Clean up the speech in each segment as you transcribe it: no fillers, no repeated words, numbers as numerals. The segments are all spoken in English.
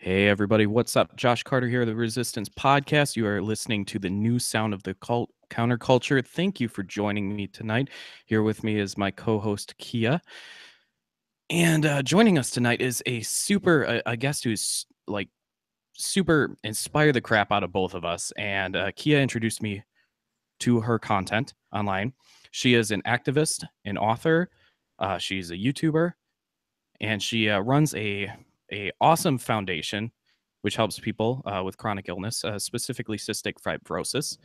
Hey everybody, what's up? Josh Carter here, the Resistance Podcast. You are listening to the new sound of the counterculture. Thank you for joining me tonight. Here with me is my co-host Kia, and joining us tonight is a guest who's like super inspired the crap out of both of us. And Kia introduced me to her content online. She is an activist, an author. She's a YouTuber, and she runs a awesome foundation which helps people with chronic illness, specifically cystic fibrosis.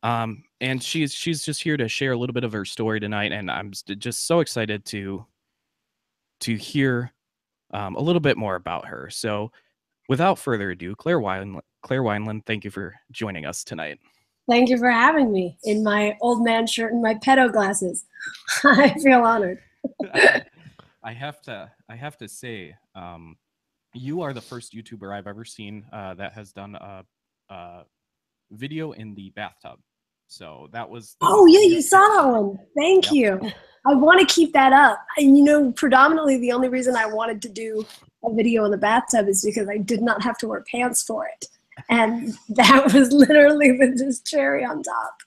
And she's just here to share a little bit of her story tonight, and I'm just so excited to hear a little bit more about her. So, without further ado, Claire Wineland, thank you for joining us tonight. Thank you for having me in my old man shirt and my pedo glasses. I feel honored. I have to say, you are the first YouTuber I've ever seen that has done a video in the bathtub. So that was. Oh yeah, you saw that one. Thank you. I want to keep that up. And predominantly the only reason I wanted to do a video in the bathtub is because I did not have to wear pants for it. And that was literally the cherry on top.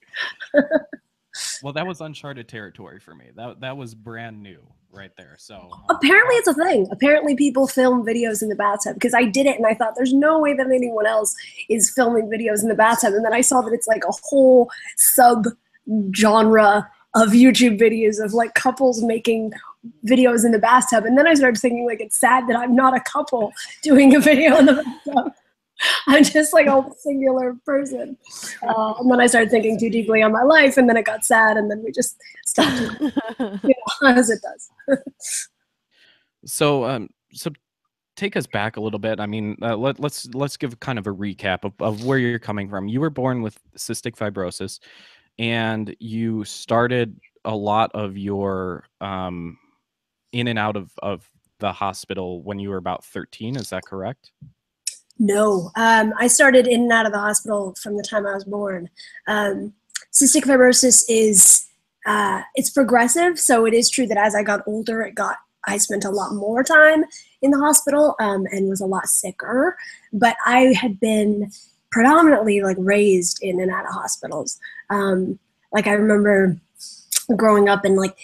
Well, that was uncharted territory for me. That was brand new right there. So apparently it's a thing. Apparently people film videos in the bathtub, because I did it and I thought there's no way that anyone else is filming videos in the bathtub. And then I saw that it's like a whole sub genre of YouTube videos of like couples making videos in the bathtub. And then I started thinking, like, it's sad that I'm not a couple doing a video in the bathtub. I'm just like a singular person. And then I started thinking too deeply on my life, and then it got sad, and then we just stopped, as it does. So take us back a little bit. I mean, let's give kind of a recap of where you're coming from. You were born with cystic fibrosis, and you started a lot of your in and out of the hospital when you were about 13. Is that correct? No, I started in and out of the hospital from the time I was born. Cystic fibrosis is it's progressive, so it is true that as I got older, I spent a lot more time in the hospital and was a lot sicker. But I had been predominantly like raised in and out of hospitals. Like I remember growing up and like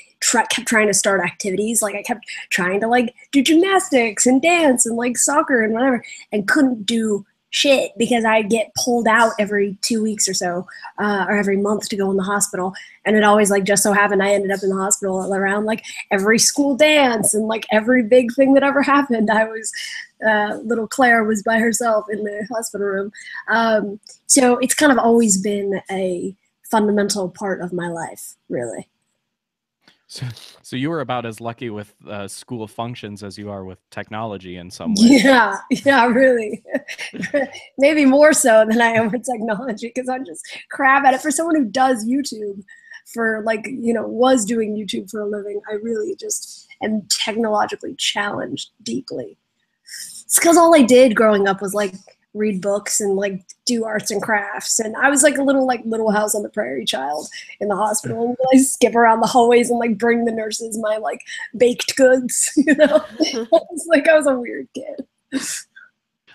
kept trying to start activities. Like I kept trying to like do gymnastics and dance and like soccer and whatever, and couldn't do shit because I'd get pulled out every 2 weeks or so, or every month to go in the hospital. And it always like just so happened I ended up in the hospital around like every school dance and like every big thing that ever happened. I was little Claire was by herself in the hospital room. So it's kind of always been a fundamental part of my life, really. So you were about as lucky with school functions as you are with technology in some ways. Yeah, really. Maybe more so than I am with technology, because I'm just crap at it. For someone who does YouTube for was doing YouTube for a living, I really just am technologically challenged deeply. It's because all I did growing up was like read books and like do arts and crafts, and I was like a little House on the Prairie child in the hospital, and I skip around the hallways and like bring the nurses my like baked goods. It's like I was a weird kid.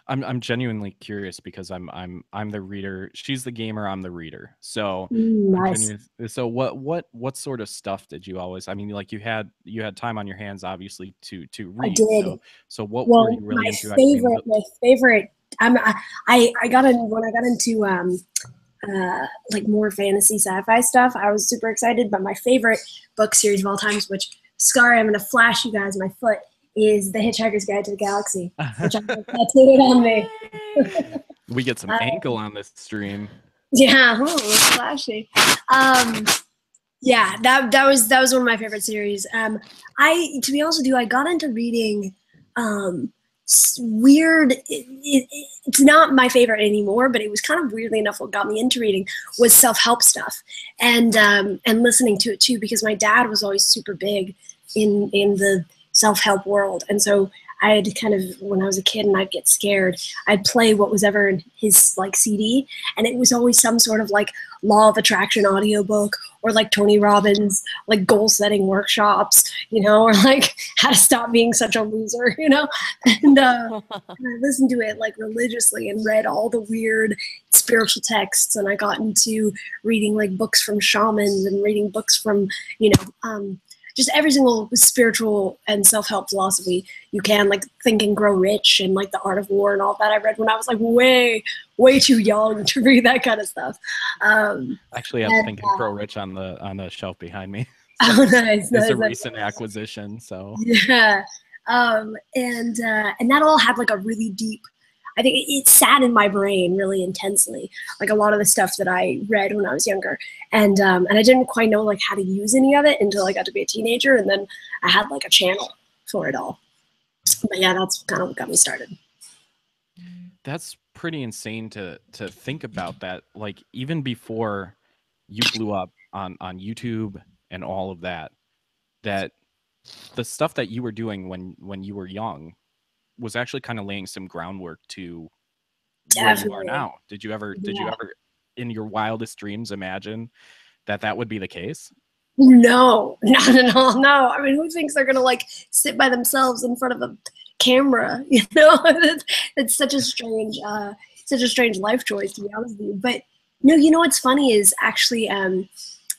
I'm genuinely curious because I'm the reader. She's the gamer. I'm the reader. So nice. So what sort of stuff did you always? I mean, like you had time on your hands, obviously, to read. I did. So what were you really into? My favorite. I got in when I got into like more fantasy sci-fi stuff. I was super excited, but my favorite book series of all times, which sorry, I'm gonna flash you guys my foot, is The Hitchhiker's Guide to the Galaxy, which I have tattooed on me. We get some ankle on this stream. Yeah, flashy. Yeah, that was one of my favorite series. To be honest with you, I got into reading weird. It's not my favorite anymore, but it was kind of weirdly enough what got me into reading was self-help stuff, and listening to it too, because my dad was always super big in the self-help world, and so I had kind of, when I was a kid and I'd get scared, I'd play what was ever in his like CD, and it was always some sort of like law of attraction audiobook, or like Tony Robbins, like goal setting workshops, you know, or like how to stop being such a loser, you know, and I listened to it like religiously and read all the weird spiritual texts, and I got into reading like books from shamans and reading books from, you know, just every single spiritual and self-help philosophy you can, like Think and Grow Rich and like The Art of War and all that I read when I was like way too young to read that kind of stuff. Actually, I have Think and Grow Rich on the shelf behind me. Oh, nice. It's a recent acquisition, so. Yeah. And that all had like a really deep, I think it sat in my brain really intensely, like a lot of the stuff that I read when I was younger. And I didn't quite know like how to use any of it until I got to be a teenager. And then I had like a channel for it all. But yeah, that's kind of what got me started. That's pretty insane to think about that. Like even before you blew up on YouTube and all of that, that the stuff that you were doing when you were young was actually kind of laying some groundwork to where you are now. Did you ever in your wildest dreams imagine that would be the case? No, not at all. No. I mean, who thinks they're going to like sit by themselves in front of a camera? You know, it's such a strange life choice, to be honest with you. But no, you know, what's funny is actually,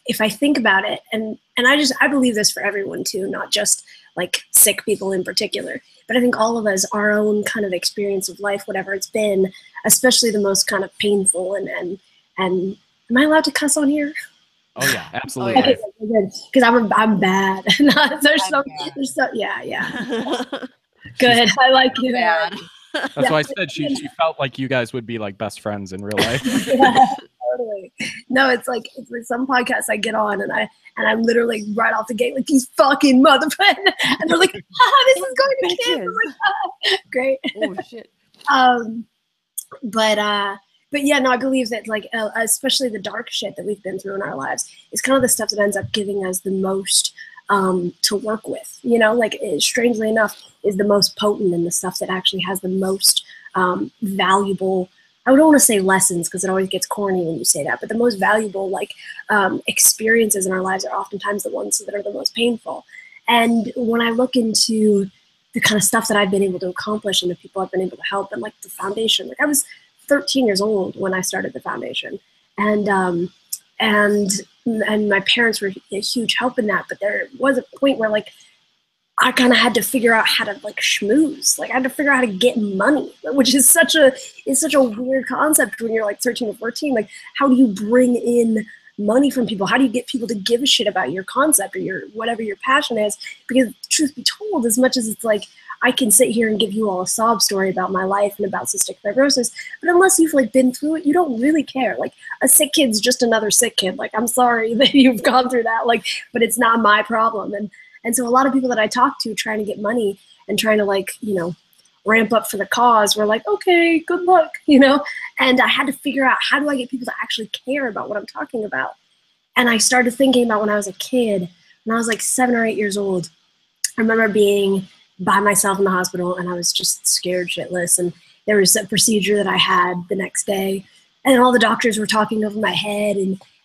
if I think about it, and I believe this for everyone too, not just like sick people in particular, but I think all of us, our own kind of experience of life, whatever it's been, especially the most kind of painful and am I allowed to cuss on here? Oh yeah, absolutely. Because I'm bad. There's some, yeah. Good. I like you. Bad. That's why I said she felt like you guys would be like best friends in real life. Yeah, totally. No, it's like some podcasts I get on and I'm literally right off the gate like, these fucking motherfuckers, and they're like, this is going to kids. I'm like, great. Oh shit. But yeah, no, I believe that like especially the dark shit that we've been through in our lives is kind of the stuff that ends up giving us the most to work with, you know, like strangely enough is the most potent and the stuff that actually has the most valuable, I don't want to say lessons because it always gets corny when you say that, but the most valuable like experiences in our lives are oftentimes the ones that are the most painful. And when I look into the kind of stuff that I've been able to accomplish and the people I've been able to help and like the foundation, like I was 13 years old when I started the foundation, and my parents were a huge help in that. But there was a point where like I kind of had to figure out how to like schmooze. Like I had to figure out how to get money, which is such a weird concept when you're like 13 or 14. Like how do you bring in money from people? How do you get people to give a shit about your concept or your whatever your passion is? Because truth be told, as much as it's like I can sit here and give you all a sob story about my life and about cystic fibrosis, but unless you've like been through it, you don't really care. Like a sick kid's just another sick kid. Like I'm sorry that you've gone through that, like, but it's not my problem. And so a lot of people that I talk to trying to get money and trying to like, you know, ramp up for the cause were like, okay, good luck, you know? And I had to figure out, how do I get people to actually care about what I'm talking about? And I started thinking about when I was a kid, when I was like 7 or 8 years old. I remember being by myself in the hospital and I was just scared shitless. And there was a procedure that I had the next day and all the doctors were talking over my head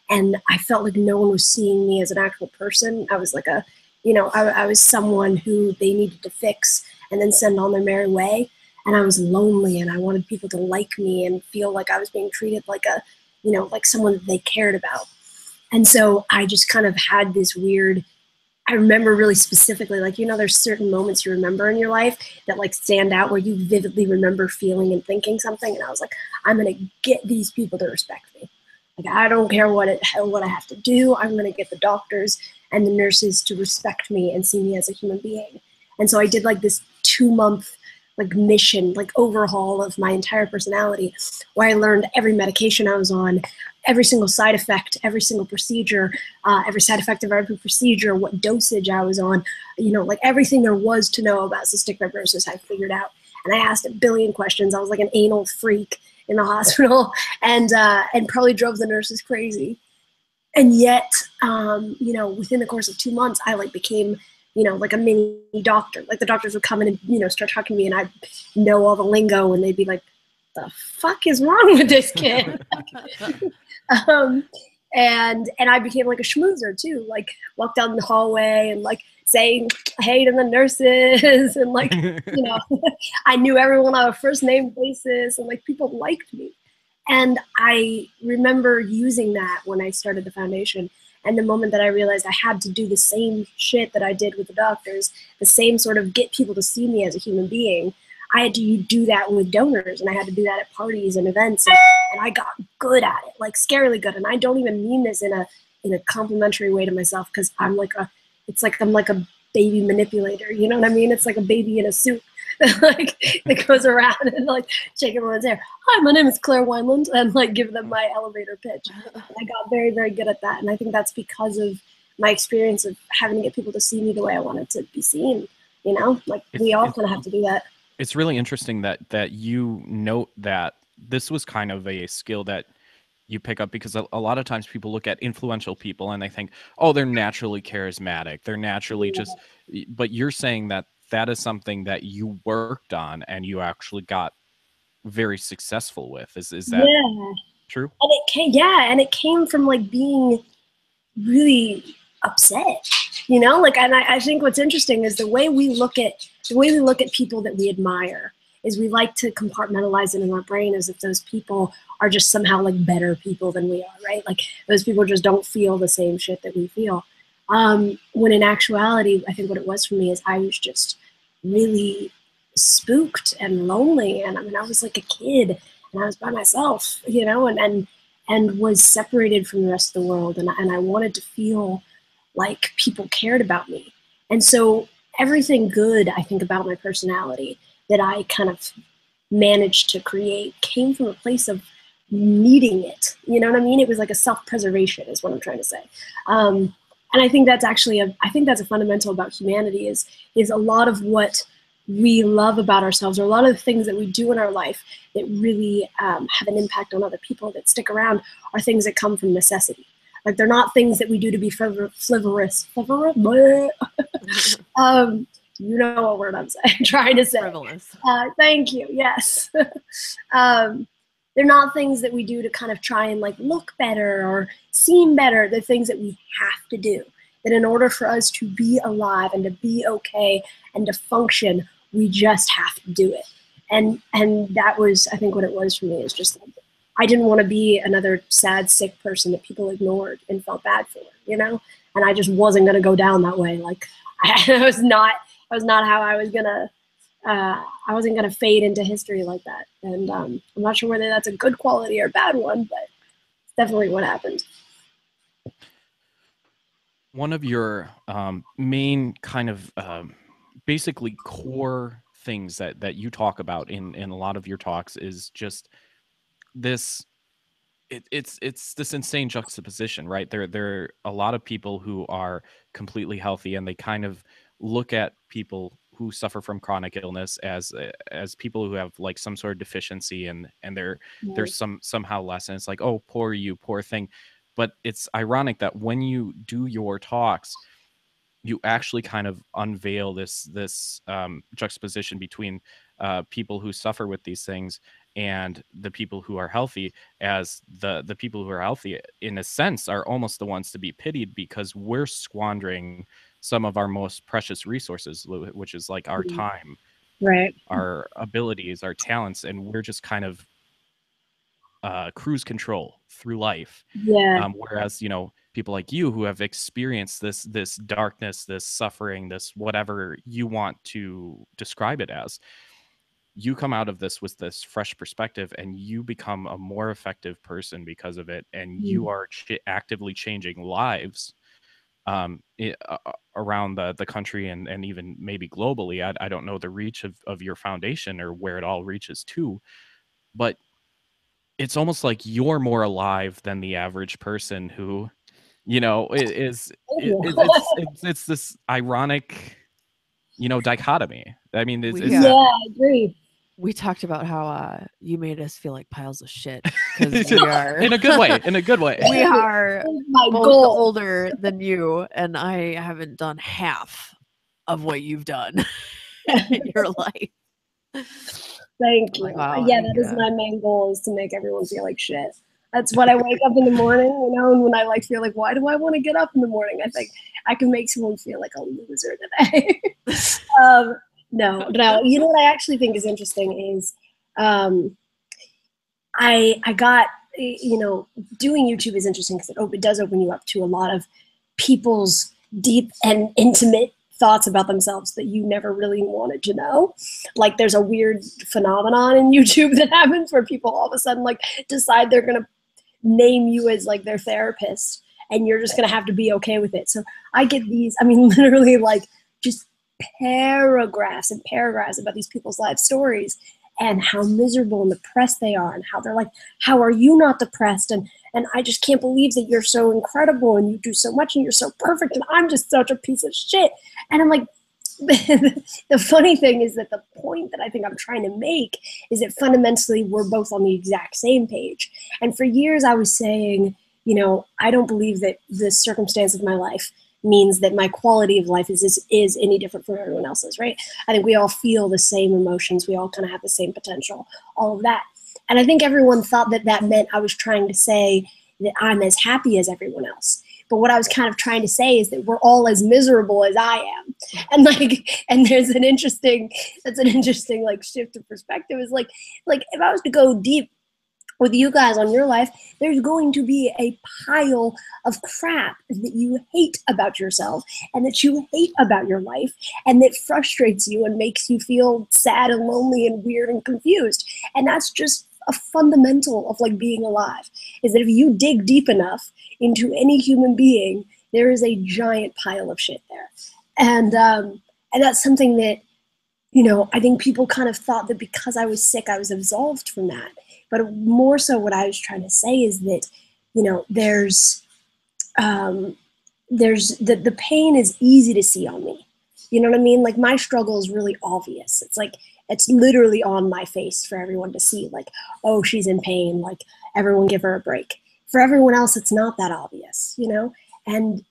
and I felt like no one was seeing me as an actual person. I was like I was someone who they needed to fix and then send on their merry way. And I was lonely and I wanted people to like me and feel like I was being treated like like someone that they cared about. And so I just kind of had this weird, I remember really specifically, like, you know, there's certain moments you remember in your life that like stand out where you vividly remember feeling and thinking something. And I was like, I'm going to get these people to respect me. Like, I don't care what I have to do. I'm going to get the doctors and the nurses to respect me and see me as a human being. And so I did like this 2-month like mission, like overhaul of my entire personality, where I learned every medication I was on, every single side effect, every single procedure, every side effect of every procedure, what dosage I was on, you know, like everything there was to know about cystic fibrosis I figured out. And I asked a billion questions. I was like an anal freak in the hospital and probably drove the nurses crazy. And yet, you know, within the course of 2 months, I like became like a mini doctor. Like the doctors would come in and, start talking to me, and I'd know all the lingo, and they'd be like, the fuck is wrong with this kid? And I became like a schmoozer too, like walk down the hallway and like saying hey to the nurses and like, I knew everyone on a first name basis, and like people liked me. And I remember using that when I started the foundation. And the moment that I realized I had to do the same shit that I did with the doctors, the same sort of get people to see me as a human being, I had to do that with donors, and I had to do that at parties and events, and I got good at it, like scarily good. And I don't even mean this in a complimentary way to myself, because I'm like a baby manipulator, you know what I mean? It's like a baby in a suit like that goes around and like shaking everyone's hair. Hi, my name is Claire Wineland, and like give them my elevator pitch. And I got very, very good at that, and I think that's because of my experience of having to get people to see me the way I wanted to be seen. Like we all kind of have to do that. It's really interesting that you note that this was kind of a skill that you pick up, because a lot of times people look at influential people and they think, oh, they're naturally charismatic. They're naturally just, but you're saying that is something that you worked on and you actually got very successful with. Is that true? And it came from like being really upset, like, and I think what's interesting is the way we look at people that we admire is we like to compartmentalize it in our brain as if those people are just somehow like better people than we are, right? Like those people just don't feel the same shit that we feel. When in actuality, I think what it was for me is I was just really spooked and lonely. And I mean, I was like a kid and I was by myself, and was separated from the rest of the world. And I wanted to feel like people cared about me. And so everything good, I think, about my personality that I kind of managed to create came from a place of needing it. You know what I mean? It was like a self-preservation is what I'm trying to say. And I think that's actually a fundamental about humanity is a lot of what we love about ourselves, or a lot of the things that we do in our life that really have an impact on other people that stick around, are things that come from necessity. Like they're not things that we do to be frivolous. You know what word I'm trying to say. Frivolous. Thank you. Yes. They're not things that we do to kind of try and like look better or seem better. They're things that we have to do. That in order for us to be alive and to be okay and to function, we just have to do it. And that was, I think, what it was for me, is just like, I didn't want to be another sad, sick person that people ignored and felt bad for, and I just wasn't going to go down that way. Like I was not how I was going to, I wasn't going to fade into history like that. And I'm not sure whether that's a good quality or a bad one, but it's definitely what happened. One of your main kind of basically core things that you talk about in a lot of your talks is just this. It's this insane juxtaposition, right? There are a lot of people who are completely healthy, and they kind of look at people who suffer from chronic illness as people who have like some sort of deficiency, and there's somehow less, and it's like, oh, poor you, poor thing. But it's ironic that when you do your talks, you actually kind of unveil this juxtaposition between people who suffer with these things and the people who are healthy, as the people who are healthy, in a sense, are almost the ones to be pitied, because we're squandering some of our most precious resources, which is like our time, right, our abilities, our talents, and we're just kind of cruise control through life. Whereas people like you who have experienced this darkness, this suffering, this whatever you want to describe it as, you come out of this with this fresh perspective, and you become a more effective person because of it, and you are actively changing lives around the country, and even maybe globally. I don't know the reach of your foundation or where it all reaches to, but it's almost like you're more alive than the average person who, it's this ironic, dichotomy. I mean, I agree. We talked about how you made us feel like piles of shit, because we are in a good way. We are my both goal. older than you, and I haven't done half of what you've done in your life. Thank you. Like, wow, Yeah, that is my main goal, is to make everyone feel like shit. That's when I wake up in the morning, you know, and when I like feel like, why do I want to get up in the morning? I think I can make someone feel like a loser today. No. You know what I actually think is interesting is I got, you know, doing YouTube is interesting because it does open you up to a lot of people's deep and intimate thoughts about themselves that you never really wanted to know. Like there's a weird phenomenon in YouTube that happens where people all of a sudden like decide they're going to name you as like their therapist, and you're just going to have to be okay with it. So I get these, I mean, literally like just paragraphs and paragraphs about these people's life stories and how miserable and depressed they are, and how they're like, how are you not depressed? And I just can't believe that you're so incredible and you do so much and you're so perfect and I'm just such a piece of shit. And I'm like, the funny thing is that the point that I think I'm trying to make is that fundamentally we're both on the exact same page. And for years I was saying, you know, I don't believe that the circumstance of my life means that my quality of life is any different from everyone else's, right? I think we all feel the same emotions. We all kind of have the same potential, all of that. And I think everyone thought that that meant I was trying to say that I'm as happy as everyone else. But what I was kind of trying to say is that we're all as miserable as I am. And like, and that's an interesting like shift of perspective, is like if I was to go deep with you guys on your life, there's going to be a pile of crap that you hate about yourself and that you hate about your life and that frustrates you and makes you feel sad and lonely and weird and confused. And that's just a fundamental of like being alive, is that if you dig deep enough into any human being, there is a giant pile of shit there. And that's something that, you know, I think people kind of thought that because I was sick, I was absolved from that. But more so what I was trying to say is that, you know, there's the pain is easy to see on me. You know what I mean? Like my struggle is really obvious. It's like, it's literally on my face for everyone to see, like, oh, she's in pain, like everyone give her a break. For everyone else, it's not that obvious, you know? And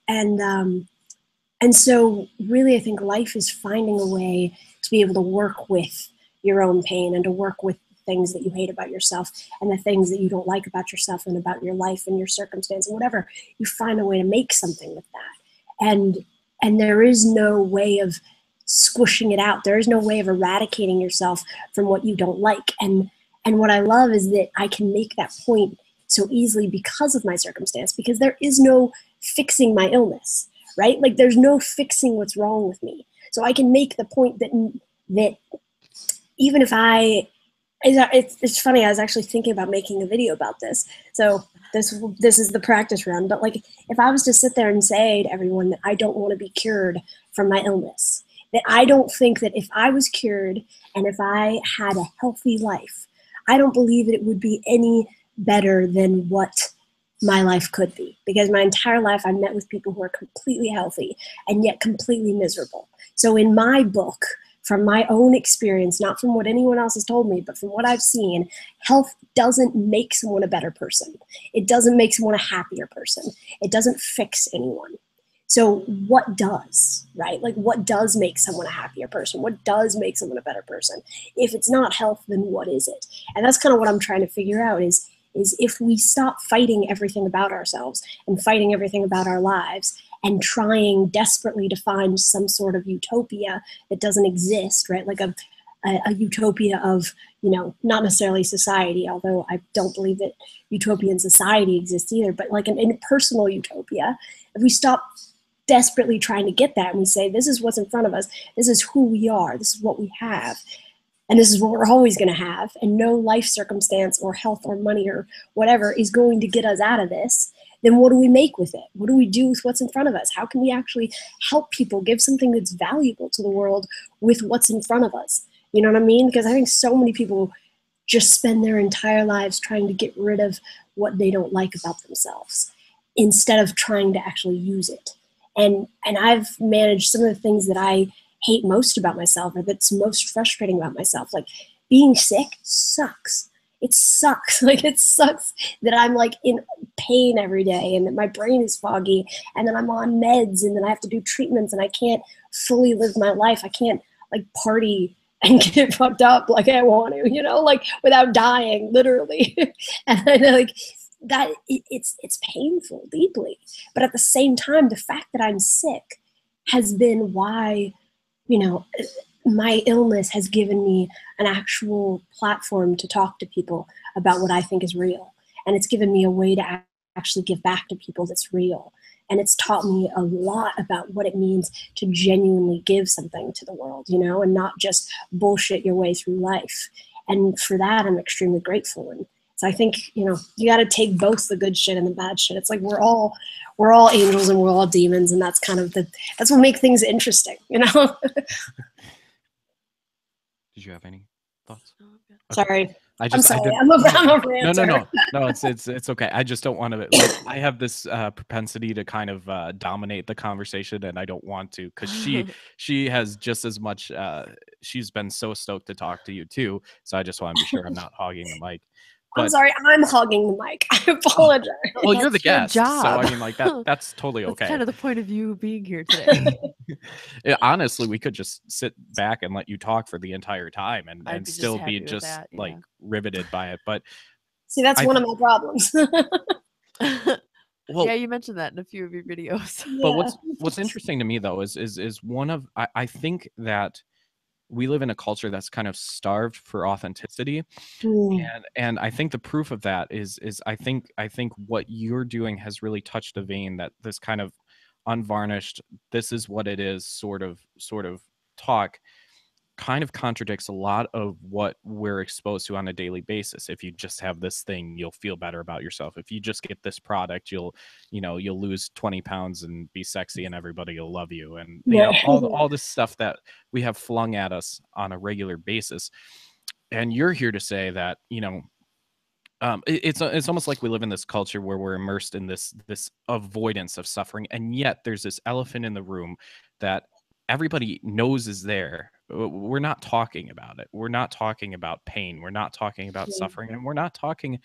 so really I think life is finding a way to be able to work with your own pain and to work with things that you hate about yourself and the things that you don't like about yourself and about your life and your circumstance and whatever. You find a way to make something with that. And there is no way of squishing it out. There is no way of eradicating yourself from what you don't like. And what I love is that I can make that point so easily because of my circumstance, because there is no fixing my illness, right? Like there's no fixing what's wrong with me. So I can make the point that even if it's funny, I was actually thinking about making a video about this. So this is the practice run. But like, if I was to sit there and say to everyone that I don't want to be cured from my illness, that I don't think that if I was cured and if I had a healthy life, I don't believe that it would be any better than what my life could be. Because my entire life I've met with people who are completely healthy and yet completely miserable. So in my book, from my own experience, not from what anyone else has told me, but from what I've seen, health doesn't make someone a better person. It doesn't make someone a happier person. It doesn't fix anyone. So what does, right? Like what does make someone a happier person? What does make someone a better person? If it's not health, then what is it? And that's kind of what I'm trying to figure out is if we stop fighting everything about ourselves and fighting everything about our lives and trying desperately to find some sort of utopia that doesn't exist, right? Like a utopia of, you know, not necessarily society, although I don't believe that utopian society exists either, but like an impersonal utopia. If we stop desperately trying to get that and we say, this is what's in front of us, this is who we are, this is what we have, and this is what we're always going to have, and no life circumstance or health or money or whatever is going to get us out of this, then what do we make with it? What do we do with what's in front of us? How can we actually help people, give something that's valuable to the world with what's in front of us? You know what I mean? Because I think so many people just spend their entire lives trying to get rid of what they don't like about themselves instead of trying to actually use it. And I've managed some of the things that I hate most about myself or that's most frustrating about myself. Like being sick sucks. it sucks. Like, it sucks that I'm like in pain every day and that my brain is foggy and then I'm on meds and then I have to do treatments and I can't fully live my life. I can't like party and get fucked up like I want to, you know, like without dying, literally. And I know, like, that it's painful deeply. But at the same time, the fact that I'm sick has been why, you know, my illness has given me an actual platform to talk to people about what I think is real. And it's given me a way to actually give back to people that's real. And it's taught me a lot about what it means to genuinely give something to the world, you know, and not just bullshit your way through life. And for that, I'm extremely grateful. And so I think, you know, you got to take both the good shit and the bad shit. It's like we're all angels and we're all demons, and that's kind of that's what makes things interesting, you know. Did you have any thoughts? Oh, good. Sorry. I'm sorry. I'm a ranter. No, it's okay. I just don't want to, like, I have this propensity to kind of dominate the conversation, and I don't want to, because she has just as much, she's been so stoked to talk to you too, so I just want to be sure I'm not hogging the mic. I'm sorry, I'm hogging the mic. I apologize. Well, you're the That's your guest, so job. I mean, like, that's totally okay. That's kind of the point of you being here today. Yeah, honestly, we could just sit back and let you talk for the entire time and be still just be happy with just that, like yeah. riveted by it. But See, that's one of my problems. well, yeah, you mentioned that in a few of your videos. but what's interesting to me though is one of I think that we live in a culture that's kind of starved for authenticity. And I think the proof of that is I think what you're doing has really touched a vein, that this kind of unvarnished, this is what it is sort of talk kind of contradicts a lot of what we're exposed to on a daily basis. If you just have this thing, you'll feel better about yourself. If you just get this product, you'll lose 20 pounds and be sexy and everybody will love you. And you know, all this stuff that we have flung at us on a regular basis. And you're here to say that, you know, it's almost like we live in this culture where we're immersed in this avoidance of suffering, and yet there's this elephant in the room that everybody knows is there. We're not talking about it. We're not talking about pain. We're not talking about suffering, and we're not talking.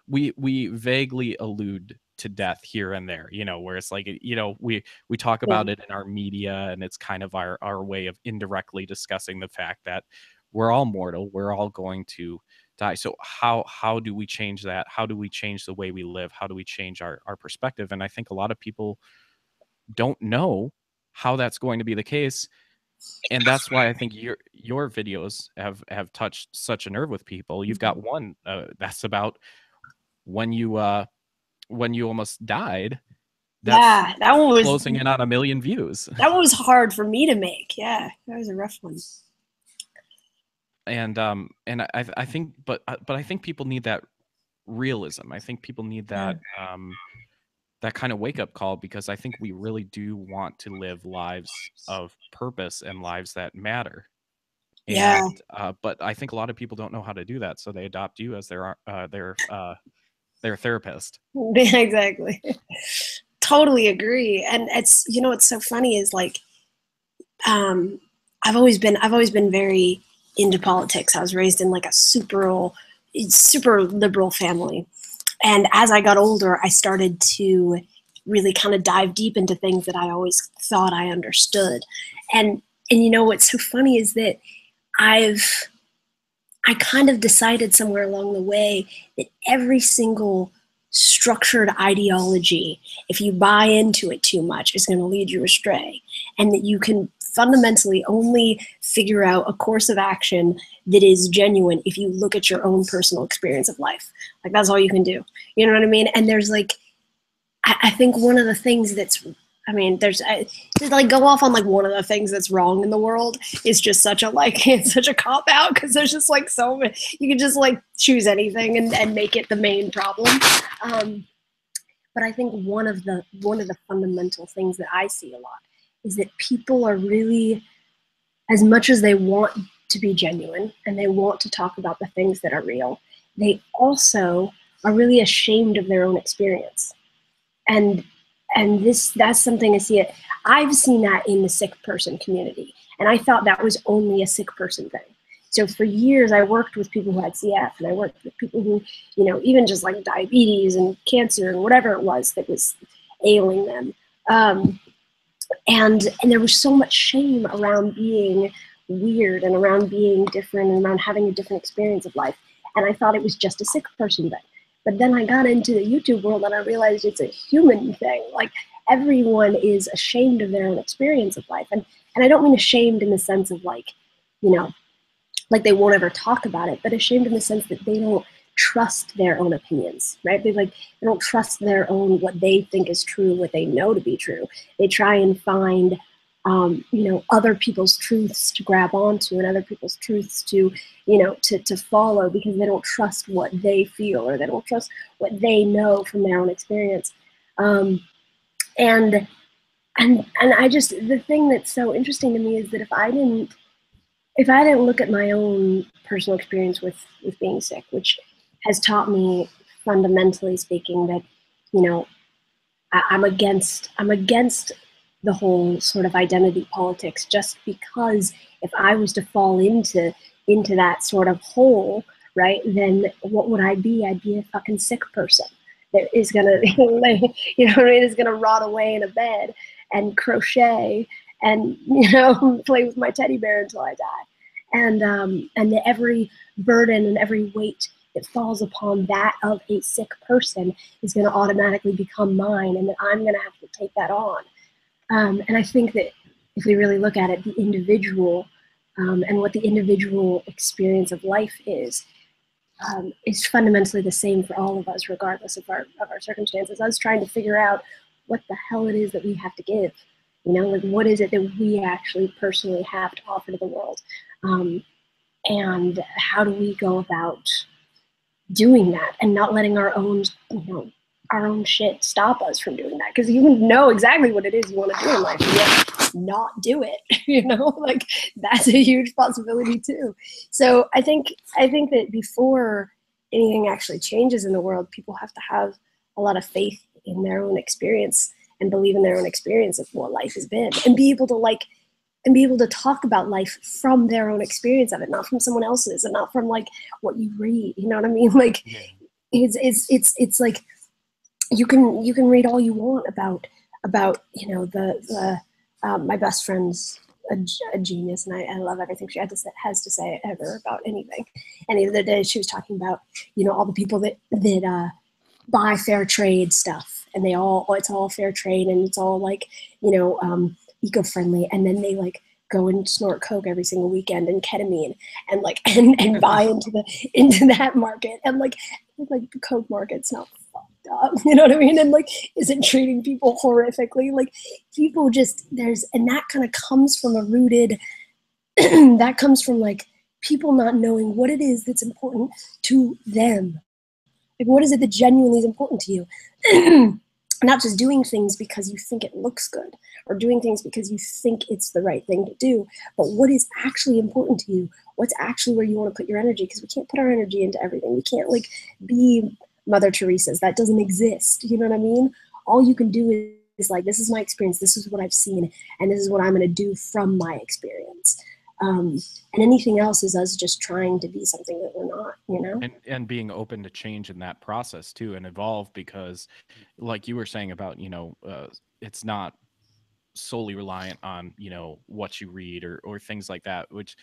We vaguely allude to death here and there, you know, where it's like, you know, we talk about it in our media, and it's kind of our way of indirectly discussing the fact that we're all mortal. We're all going to die. So how do we change that? How do we change the way we live? How do we change our perspective? And I think a lot of people don't know how that's going to be the case. And that's why I think your videos have touched such a nerve with people. You've got one that's about when you almost died. That's that one was closing in on 1 million views. That one was hard for me to make. Yeah, that was a rough one. And I think, but I think people need that realism. I think people need that that kind of wake up call, because I think we really do want to live lives of purpose and lives that matter. And but I think a lot of people don't know how to do that, so they adopt you as their therapist. Exactly. Totally agree. And it's, you know, what's so funny is like, I've always been very into politics. I was raised in like a super liberal family. And as I got older, I started to really kind of dive deep into things that I always thought I understood. And you know, what's so funny is that I kind of decided somewhere along the way that every single structured ideology, if you buy into it too much, is going to lead you astray. And that you can fundamentally only figure out a course of action that is genuine if you look at your own personal experience of life. Like, that's all you can do. You know what I mean? And there's like, I think one of the things that's, I mean, to like go off on like one of the things that's wrong in the world is just such a it's such a cop out, because there's just like so many, you can just like choose anything and make it the main problem. But I think one of the fundamental things that I see a lot is that people are really, as much as they want to be genuine and they want to talk about the things that are real, they also are really ashamed of their own experience. And that's something I see it. I've seen that in the sick person community, and I thought that was only a sick person thing. So for years, I worked with people who had CF, and I worked with people who, you know, even just like diabetes and cancer and whatever it was that was ailing them. And there was so much shame around being weird and around being different and around having a different experience of life. And I thought it was just a sick person thing. But then I got into the YouTube world and I realized it's a human thing. Like, everyone is ashamed of their own experience of life. And I don't mean ashamed in the sense of like, you know, like they won't ever talk about it, but ashamed in the sense that they don't trust their own opinions, right? They don't trust their own, what they think is true, what they know to be true. They try and find, you know, other people's truths to grab onto and other people's truths to, you know, to follow, because they don't trust what they feel or they don't trust what they know from their own experience. And I just, the thing that's so interesting to me is that if I didn't look at my own personal experience with being sick, which has taught me, fundamentally speaking, that, you know, I'm against the whole sort of identity politics, just because if I was to fall into that sort of hole, right, then what would I be? I'd be a fucking sick person that is gonna, you know what I mean, is gonna rot away in a bed and crochet and, you know, play with my teddy bear until I die. And that every burden and every weight that falls upon that of a sick person is going to automatically become mine, and that I'm going to have to take that on. And I think that if we really look at it, the individual and what the individual experience of life is fundamentally the same for all of us, regardless of our circumstances. I was trying to figure out what the hell it is that we have to give. You know, like, what is it that we actually personally have to offer to the world? And how do we go about doing that and not letting our own, you know, our own shit stop us from doing that? Because you know exactly what it is you want to do in life, and yet not do it. You know, like, that's a huge possibility too. So I think that before anything actually changes in the world, people have to have a lot of faith in their own experience and believe in their own experience of what life has been, and be able to talk about life from their own experience of it, not from someone else's, and not from like what you read. You know what I mean? Like, it's like you can read all you want about you know, the my best friend's a genius, and I love everything she has to say ever about anything. And the other day she was talking about, you know, all the people that buy fair trade stuff, and it's all fair trade, and it's all like, you know, eco-friendly, and then they like go and snort coke every single weekend and ketamine and like and buy into that market, and like the coke market's not fucked up, you know what I mean, and like isn't treating people horrifically. Like, people just, and that kind of comes from that comes from like people not knowing what it is that's important to them. Like, what is it that genuinely is important to you? Not just doing things because you think it looks good, or doing things because you think it's the right thing to do, but what is actually important to you? What's actually where you want to put your energy? Because we can't put our energy into everything. We can't like be Mother Teresa's. That doesn't exist. You know what I mean? All you can do is like, this is my experience, this is what I've seen, and this is what I'm going to do from my experience. And anything else is us just trying to be something that we're not, you know? And being open to change in that process too, and evolve, because like you were saying about, you know, it's not solely reliant on, you know, what you read or things like that, which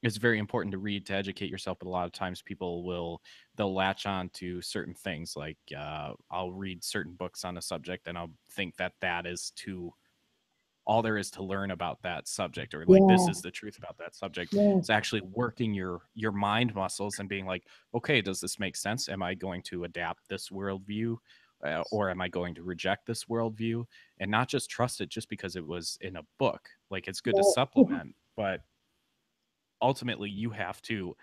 is very important to read to educate yourself. But a lot of times they'll latch on to certain things. Like I'll read certain books on a subject and I'll think that is all there is to learn about that subject, or like, this is the truth about that subject. It's actually working your mind muscles and being like, okay, does this make sense? Am I going to adapt this worldview, or am I going to reject this worldview? And not just trust it just because it was in a book. Like, it's good to supplement, but ultimately you have to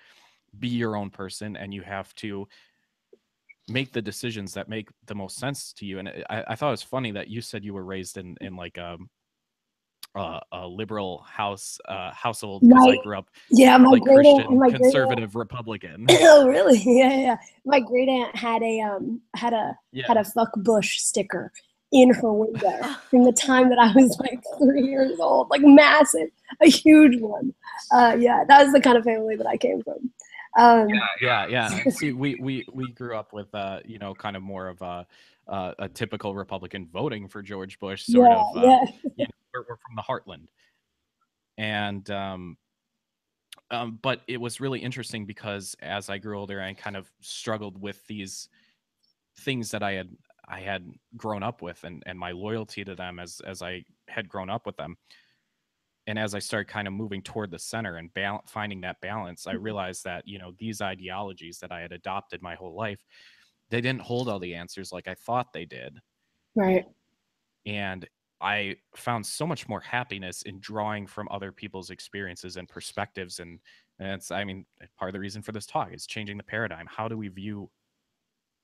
be your own person, and you have to make the decisions that make the most sense to you. And I thought it was funny that you said you were raised in like a liberal household, because I grew up my like great Christian, aunt, my conservative Republican. Oh, really? Yeah. My great aunt had a fuck Bush sticker in her window from the time that I was like 3 years old, like massive, a huge one. Yeah, that was the kind of family that I came from. Yeah. See, we grew up with you know, kind of more of a typical Republican voting for George Bush, sort of. Yeah. You know, we're from the heartland, and but it was really interesting because as I grew older, I kind of struggled with these things that I had grown up with, and my loyalty to them as I had grown up with them. And as I started kind of moving toward the center and finding that balance, I realized that, you know, these ideologies that I had adopted my whole life, they didn't hold all the answers like I thought they did. Right. And I found so much more happiness in drawing from other people's experiences and perspectives. And it's, I mean, part of the reason for this talk is changing the paradigm. How do we view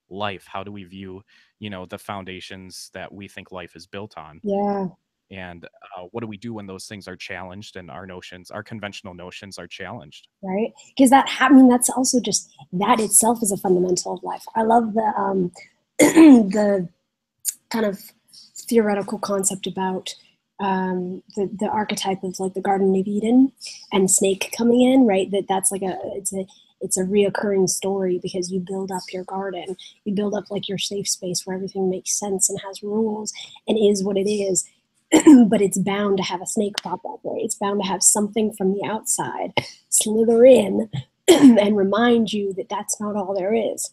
life? How do we view, you know, the foundations that we think life is built on? Yeah. And what do we do when those things are challenged and our notions, our conventional notions, are challenged? Right. Because I mean, that's also just, that itself is a fundamental of life. I love the the kind of theoretical concept about the archetype of like the Garden of Eden and snake coming in, right? That's like it's a reoccurring story because you build up your garden, you build up like your safe space where everything makes sense and has rules and is what it is. But it's bound to have a snake pop up, right? It's bound to have something from the outside slither in and remind you that that's not all there is.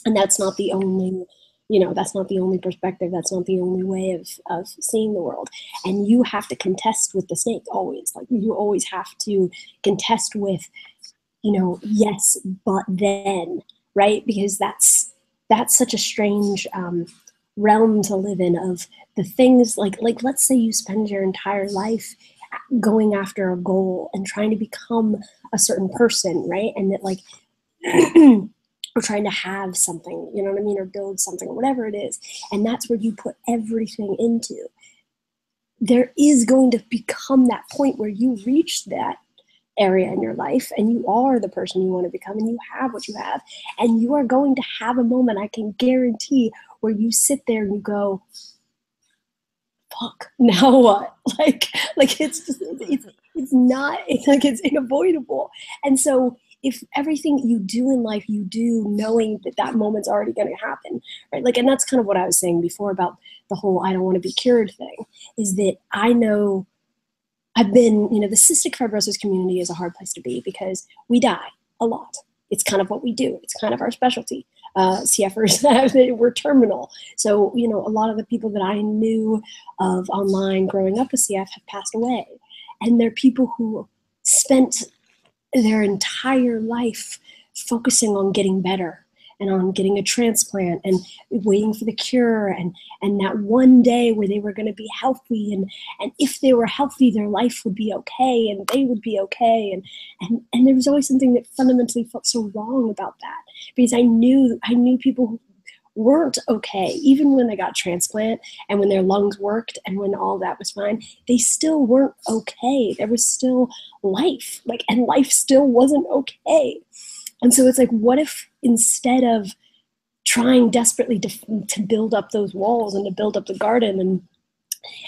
And that's not the only, you know, that's not the only perspective. That's not the only way of seeing the world. And you have to contest with the snake always. Like you always have to contest with, you know, yes, but then, right? Because that's such a strange realm to live in, of the things like let's say you spend your entire life going after a goal and trying to become a certain person, right? And that like or trying to have something, you know what I mean, or build something or whatever it is, and that's where you put everything into. There is going to become that point where you reach that area in your life and you are the person you want to become and you have what you have, and you are going to have a moment, I can guarantee, where you sit there and you go, fuck, now what? Like it's just, it's not, it's like it's unavoidable. And so if everything you do in life, you do knowing that that moment's already going to happen, right? Like, and that's kind of what I was saying before about the whole I don't want to be cured thing, is that I know I've been, you know, the cystic fibrosis community is a hard place to be because we die a lot. It's kind of what we do. It's kind of our specialty. CFers, we're terminal. So, you know, a lot of the people that I knew of online growing up with CF have passed away. And they're people who spent their entire life focusing on getting better and on getting a transplant and waiting for the cure and that one day where they were going to be healthy and if they were healthy, their life would be okay and they would be okay. And there was always something that fundamentally felt so wrong about that, because I knew people who weren't okay, even when they got transplant and when their lungs worked and when all that was fine, they still weren't okay. There was still life, like, and life still wasn't okay. And so it's like, what if instead of trying desperately to build up those walls and to build up the garden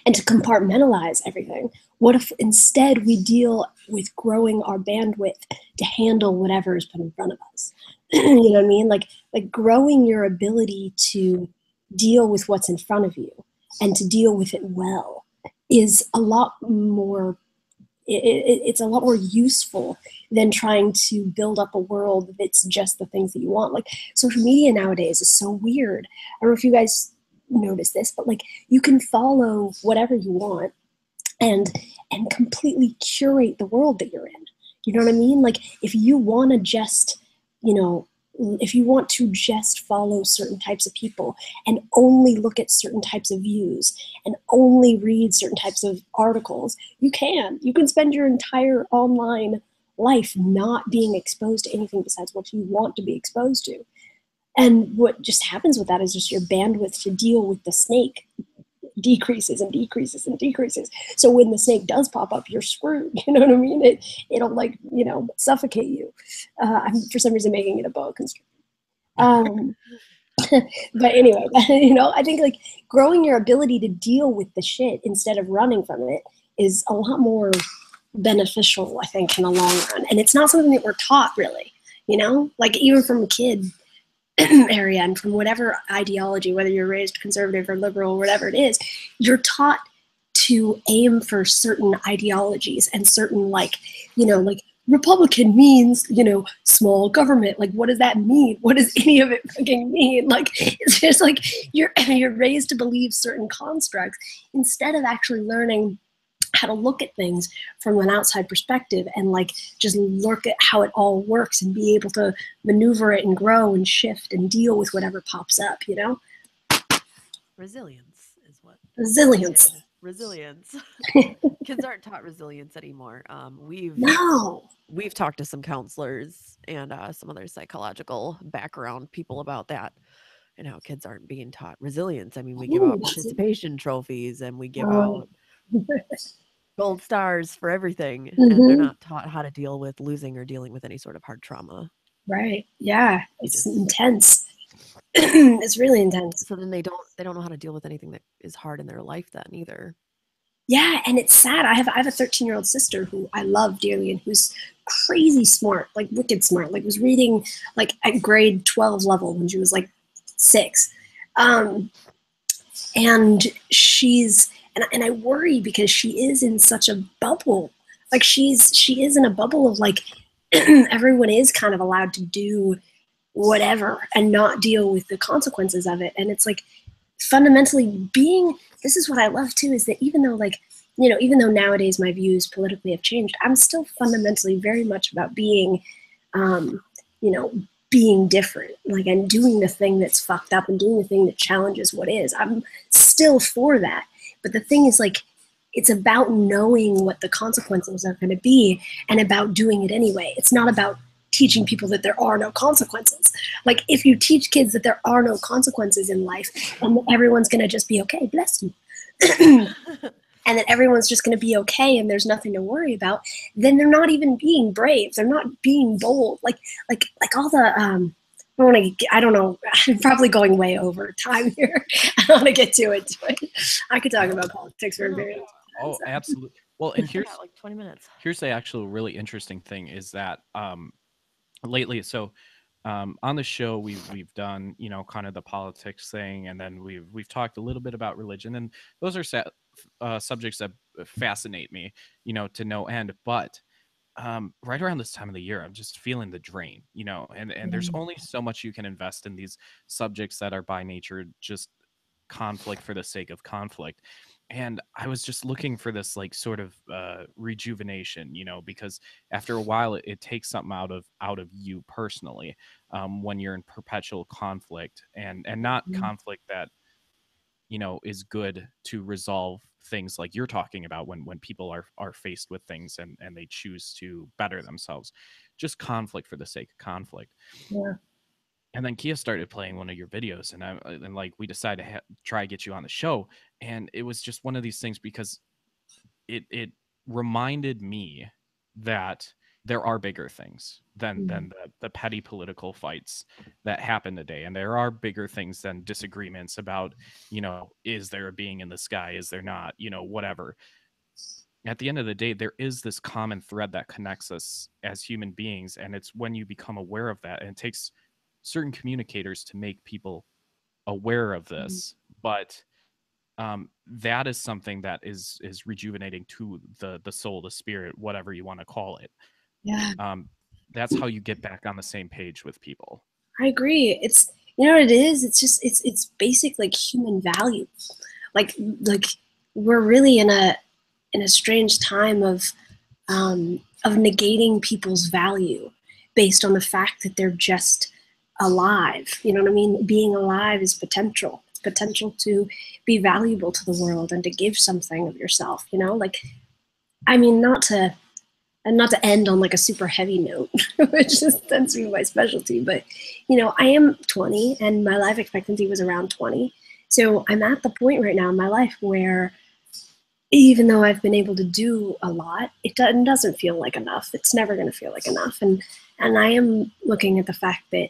and to compartmentalize everything, what if instead we deal with growing our bandwidth to handle whatever has been in front of us? You know what I mean? Like growing your ability to deal with what's in front of you and to deal with it well is a lot more, it's a lot more useful than trying to build up a world that's just the things that you want. Like social media nowadays is so weird. I don't know if you guys notice this, but like you can follow whatever you want and completely curate the world that you're in. You know what I mean? Like if you want to just, you know, if you want to just follow certain types of people and only look at certain types of views and only read certain types of articles, you can spend your entire online life not being exposed to anything besides what you want to be exposed to. And what just happens with that is just your bandwidth to deal with the snake decreases and decreases and decreases. So when the snake does pop up, you're screwed. You know what I mean? It'll like, you know, suffocate you. I'm for some reason making it a boa constrictor. But anyway, you know, I think like growing your ability to deal with the shit instead of running from it is a lot more beneficial, I think, in the long run. And it's not something that we're taught really, you know, like even from a kid area and from whatever ideology, whether you're raised conservative or liberal, whatever it is, you're taught to aim for certain ideologies and certain, like, you know, like Republican means, you know, small government. Like, what does that mean? What does any of it fucking mean? Like, it's just like you're raised to believe certain constructs instead of actually learning how to look at things from an outside perspective and like just look at how it all works and be able to maneuver it and grow and shift and deal with whatever pops up, you know? Resilience is what. Resilience. Resilience. Kids aren't taught resilience anymore. No. We've talked to some counselors and some other psychological background people about that and how kids aren't being taught resilience. I mean, we give out participation trophies and we give out gold stars for everything, and they're not taught how to deal with losing or dealing with any sort of hard trauma. Right. Yeah. It's intense. It's really intense. So then they don't know how to deal with anything that is hard in their life then either. Yeah, and it's sad. I have a 13-year-old sister who I love dearly and who's crazy smart, like wicked smart. Like was reading like at grade 12 level when she was like 6. And she's and I worry because she is in such a bubble. Like she is in a bubble of like everyone is kind of allowed to do whatever and not deal with the consequences of it. And it's like fundamentally this is what I love too, is that even though like, you know, even though nowadays my views politically have changed, I'm still fundamentally very much about being, you know, being different, like, and doing the thing that's fucked up and doing the thing that challenges what is. I'm still for that. But the thing is, like, it's about knowing what the consequences are going to be and about doing it anyway. It's not about teaching people that there are no consequences. Like, if you teach kids that there are no consequences in life and everyone's going to just be okay, bless you, and that everyone's just going to be okay and there's nothing to worry about, then they're not even being brave. They're not being bold. Like all the, I don't know, I'm probably going way over time here. I don't want to get too into it. I could talk about politics for a very long time. Oh, so. Absolutely. Well, and here's like 20 minutes. Here's the actual really interesting thing is that lately, so on the show we've done, you know, kind of the politics thing, and then we've talked a little bit about religion, and those are subjects that fascinate me, you know, to no end. But right around this time of the year, I'm just feeling the drain, you know, and there's only so much you can invest in these subjects that are by nature just conflict for the sake of conflict. And I was just looking for this like sort of rejuvenation, you know, because after a while it takes something out of you personally, when you're in perpetual conflict, and not conflict that, you know, is good to resolve things like you're talking about when people are faced with things and they choose to better themselves. Just conflict for the sake of conflict. Yeah. And then Kia started playing one of your videos, and like we decided to try to get you on the show, and it was just one of these things because it reminded me that there are bigger things than the petty political fights that happen today, and there are bigger things than disagreements about, you know, is there a being in the sky, is there not, you know, whatever. At the end of the day, there is this common thread that connects us as human beings, and it's when you become aware of that, and it takes certain communicators to make people aware of this, but that is something that is rejuvenating to the soul, the spirit, whatever you want to call it. Yeah. That's how you get back on the same page with people. I agree. It's, you know what it is? It's just, it's basic, like, human value. Like we're really in a strange time of negating people's value based on the fact that they're just alive. You know what I mean? Being alive is potential. It's potential to be valuable to the world and to give something of yourself, you know? Like, I mean, not to end on like a super heavy note, which tends to be my specialty, but, you know, I am 20 and my life expectancy was around 20. So I'm at the point right now in my life where even though I've been able to do a lot, it doesn't feel like enough. It's never going to feel like enough. And I am looking at the fact that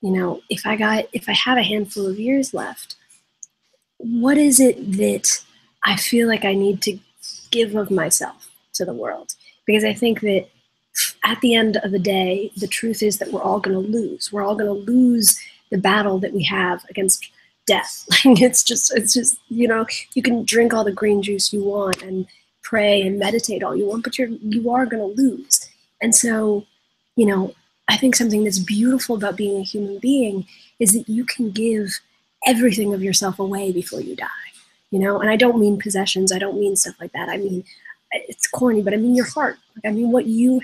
if I have a handful of years left, what is it that I feel like I need to give of myself to the world? Because I think that at the end of the day, the truth is that we're all going to lose. We're all going to lose the battle that we have against death. Like it's just, you can drink all the green juice you want and pray and meditate all you want, but you are going to lose. And so, I think something that's beautiful about being a human being is that you can give everything of yourself away before you die. And I don't mean possessions. I don't mean stuff like that. I mean, it's corny, but I mean your heart. I mean what you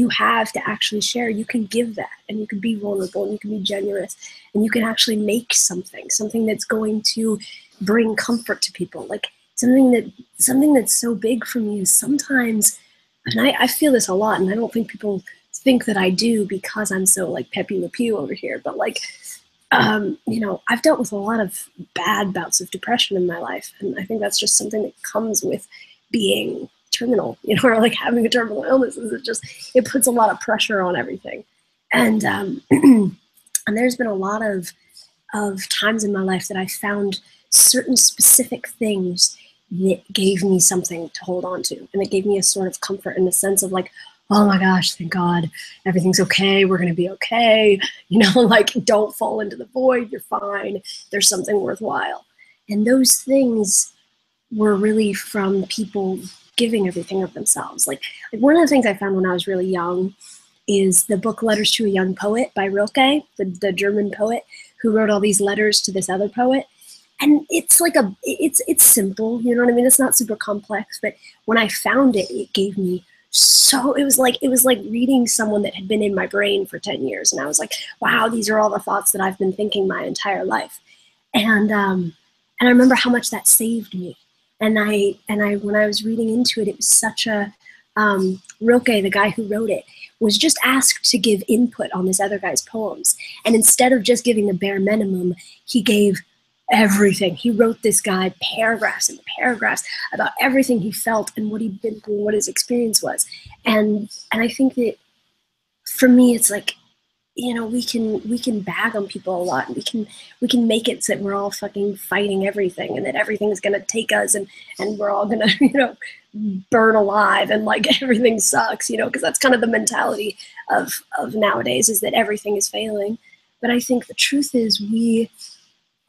have to actually share. You can give that, and you can be vulnerable, and you can be generous, and you can actually make something that's going to bring comfort to people. Like something that's so big for me is sometimes, and I feel this a lot, and I don't think people think that I do because I'm so like Pepe Le Pew over here, but like, I've dealt with a lot of bad bouts of depression in my life, and I think that's just something that comes with being terminal, or like having a terminal illness. Is it puts a lot of pressure on everything, and and there's been a lot of times in my life that I found certain specific things that gave me something to hold on to, and it gave me a sort of comfort in the sense of like, oh my gosh, thank God, everything's okay, we're gonna be okay, like don't fall into the void, you're fine, there's something worthwhile. And those things were really from people giving everything of themselves. Like one of the things I found when I was really young is the book Letters to a Young Poet by Rilke, the German poet who wrote all these letters to this other poet. And it's like it's simple, you know what I mean? It's not super complex, but when I found it, it gave me it was like reading someone that had been in my brain for 10 years. And I was like, wow, these are all the thoughts that I've been thinking my entire life. And I remember how much that saved me. And I when I was reading into it, it was such a Rilke, the guy who wrote it, was just asked to give input on this other guy's poems. And instead of just giving the bare minimum, he gave everything. He wrote this guy paragraphs and paragraphs about everything he felt and what he'd been through, what his experience was. And I think that for me, it's like, we can bag on people a lot, and we can make it so that we're all fucking fighting everything, and that everything's gonna take us, and we're all gonna burn alive, and like everything sucks, because that's kind of the mentality of nowadays, is that everything is failing. But I think the truth is we